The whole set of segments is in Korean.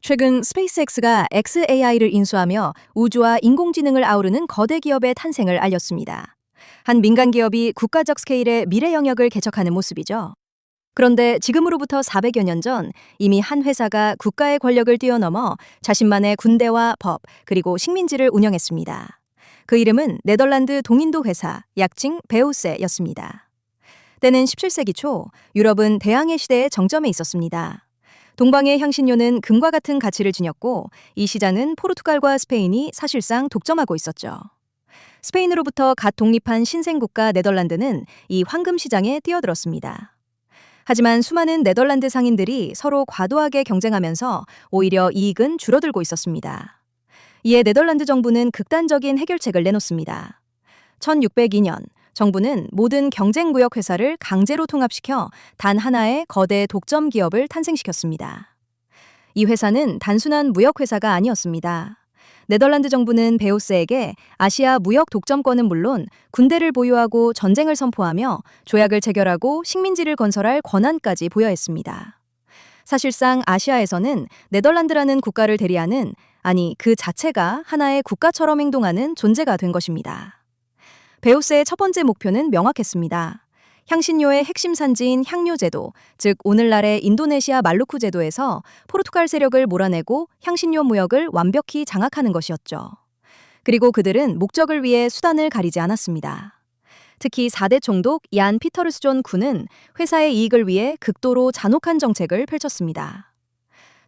최근 스페이스X가 xAI를 인수하며 우주와 인공지능을 아우르는 거대 기업의 탄생을 알렸습니다. 한 민간 기업이 국가적 스케일의 미래 영역을 개척하는 모습이죠. 그런데 지금으로부터 400여 년 전 이미 한 회사가 국가의 권력을 뛰어넘어 자신만의 군대와 법, 그리고 식민지를 운영했습니다. 그 이름은 네덜란드 동인도 회사, 약칭 베오세였습니다. 때는 17세기 초 유럽은 대항해 시대의 정점에 있었습니다. 동방의 향신료는 금과 같은 가치를 지녔고 이 시장은 포르투갈과 스페인이 사실상 독점하고 있었죠. 스페인으로부터 갓 독립한 신생국가 네덜란드는 이 황금 시장에 뛰어들었습니다. 하지만 수많은 네덜란드 상인들이 서로 과도하게 경쟁하면서 오히려 이익은 줄어들고 있었습니다. 이에 네덜란드 정부는 극단적인 해결책을 내놓습니다. 1602년 정부는 모든 경쟁무역 회사를 강제로 통합시켜 단 하나의 거대 독점 기업을 탄생시켰습니다. 이 회사는 단순한 무역 회사가 아니었습니다. 네덜란드 정부는 베오스에게 아시아 무역 독점권은 물론 군대를 보유하고 전쟁을 선포하며 조약을 체결하고 식민지를 건설할 권한까지 부여했습니다. 사실상 아시아에서는 네덜란드라는 국가를 대리하는, 아니 그 자체가 하나의 국가처럼 행동하는 존재가 된 것입니다. 베오스의 첫 번째 목표는 명확했습니다. 향신료의 핵심 산지인 향료 제도, 즉 오늘날의 인도네시아 말루쿠 제도에서 포르투갈 세력을 몰아내고 향신료 무역을 완벽히 장악하는 것이었죠. 그리고 그들은 목적을 위해 수단을 가리지 않았습니다. 특히 4대 총독 얀 피터르스존 군은 회사의 이익을 위해 극도로 잔혹한 정책을 펼쳤습니다.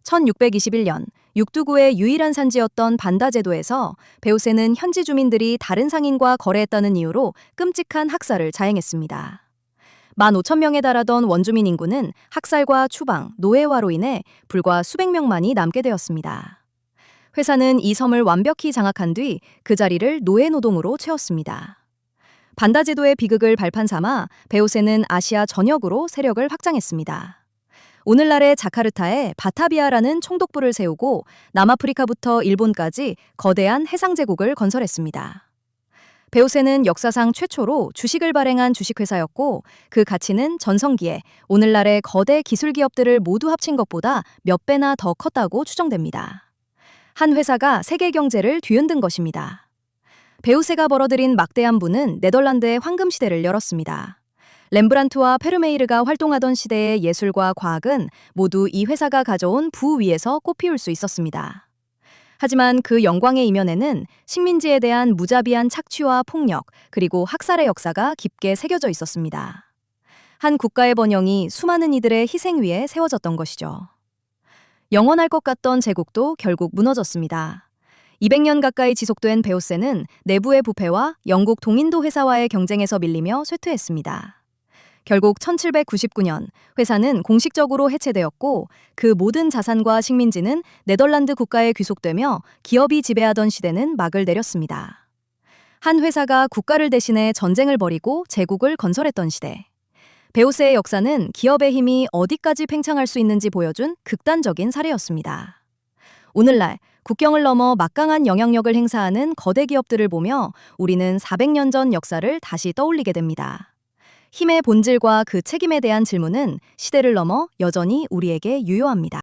1621년 육두구의 유일한 산지였던 반다 제도에서 베오세는 현지 주민들이 다른 상인과 거래했다는 이유로 끔찍한 학살을 자행했습니다. 15,000명에 달하던 원주민 인구는 학살과 추방, 노예화로 인해 불과 수백 명만이 남게 되었습니다. 회사는 이 섬을 완벽히 장악한 뒤 그 자리를 노예 노동으로 채웠습니다. 반다 제도의 비극을 발판 삼아 베오세는 아시아 전역으로 세력을 확장했습니다. 오늘날의 자카르타에 바타비아라는 총독부를 세우고 남아프리카부터 일본까지 거대한 해상 제국을 건설했습니다. 베오세는 역사상 최초로 주식을 발행한 주식회사였고 그 가치는 전성기에 오늘날의 거대 기술 기업들을 모두 합친 것보다 몇 배나 더 컸다고 추정됩니다. 한 회사가 세계 경제를 뒤흔든 것입니다. 베오세가 벌어들인 막대한 부는 네덜란드의 황금 시대를 열었습니다. 렘브란트와 페르메이르가 활동하던 시대의 예술과 과학은 모두 이 회사가 가져온 부 위에서 꽃피울 수 있었습니다. 하지만 그 영광의 이면에는 식민지에 대한 무자비한 착취와 폭력, 그리고 학살의 역사가 깊게 새겨져 있었습니다. 한 국가의 번영이 수많은 이들의 희생 위에 세워졌던 것이죠. 영원할 것 같던 제국도 결국 무너졌습니다. 200년 가까이 지속된 베오세는 내부의 부패와 영국 동인도 회사와의 경쟁에서 밀리며 쇠퇴했습니다. 결국 1799년 회사는 공식적으로 해체되었고 그 모든 자산과 식민지는 네덜란드 국가에 귀속되며 기업이 지배하던 시대는 막을 내렸습니다. 한 회사가 국가를 대신해 전쟁을 벌이고 제국을 건설했던 시대. 베오세의 역사는 기업의 힘이 어디까지 팽창할 수 있는지 보여준 극단적인 사례였습니다. 오늘날 국경을 넘어 막강한 영향력을 행사하는 거대 기업들을 보며 우리는 400년 전 역사를 다시 떠올리게 됩니다. 힘의 본질과 그 책임에 대한 질문은 시대를 넘어 여전히 우리에게 유효합니다.